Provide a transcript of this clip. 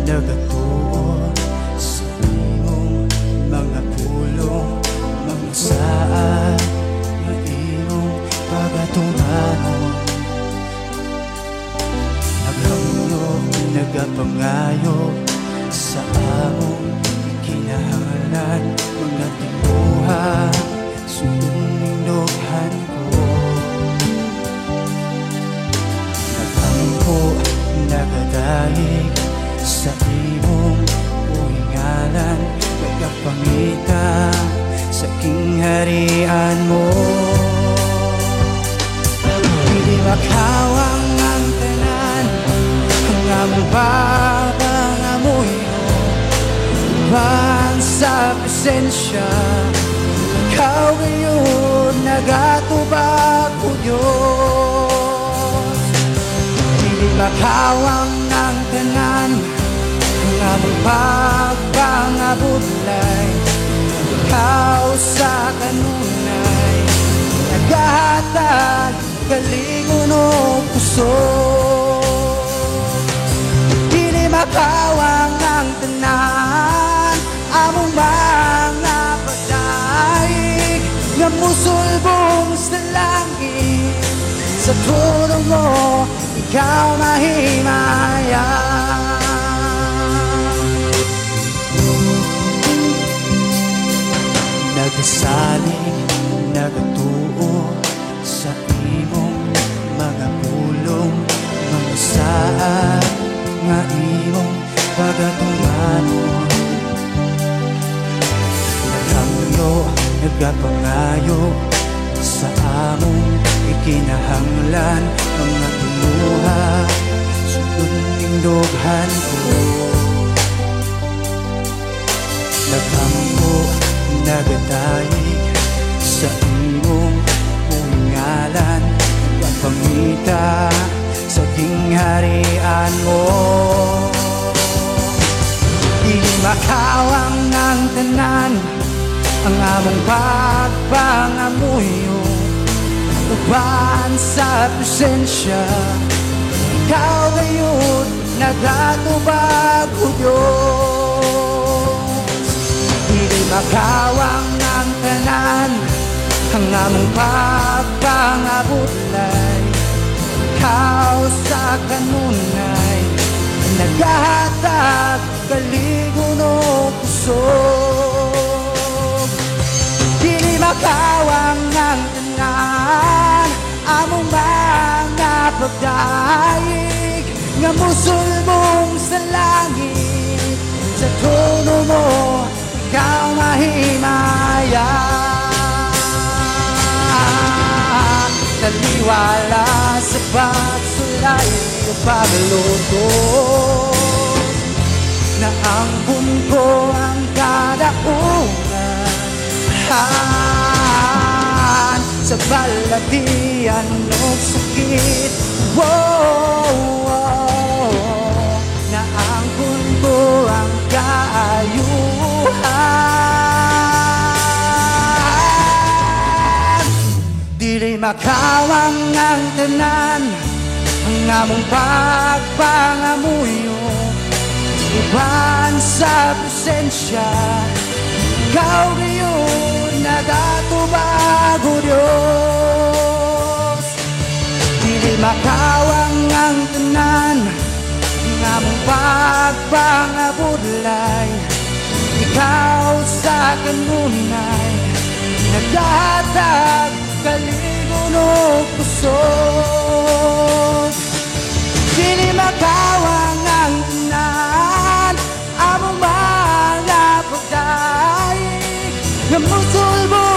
Nagatuo sa imong mga pulong, mga saan nga imong pagatumanon. Naghangyo, nagapangayo sa among kinahanglan, mga tibuhan, sununindoghan ko. Naghangko, nagadayig sa imong uhingalan, nagapangita sa kingharian mo. Hindi makawang ang tanan, ang among papangamoy mo. Uban sa presensya, ikaw ngayon nagatubag o Diyos. Hindi makawang ang tanan, ang among pagpangabutlay, ikaw sa kanunay naghahatag kalingon o puso. Dili makawang ang tanan, among mga pagdaig nga musulbong sa langit. Sa tulong mo ikaw mahimayan. Nagasalig, nagatuo sa imong mga pulong, mga saan nga imong pagatumanon. Naghangyo, nagapangayo sa among ikinahanglan, mga tuluha, sununindoghan ko. Naghangko, nagatayig sa imong uhingalan, nagapangita sa kingharian mo. Dili makawang ng tanan, ang among pagpangamuyo. Uban sa presensya, ikaw ngayon nagatubag o Diyos. Dili makawang ng tanan, ang among pagpangabutlay, ikaw sa kanunay naghahatag kalingon o puso. Dili makawang ng tanan, among mga pagdaig nga musulbong sa langit. Sa trono mo ikaw mahimayan. Taliwala sa pagsulay o paglutos, na ang bungko ang kadaugan sa balatian o sakit. Na ang bungko ang kaayuhan. Dili makawang ang tanan, ang among pagpangamuyo. Uban sa presensya, ikaw ngayon nagatubag o Diyos. Dili makawang ang tanan, ang among pagpangabutlay, ikaw sa kanunay naghahatag kalingon o puso. Dili makawang ang tanan, among mga pagdaig nga musulbong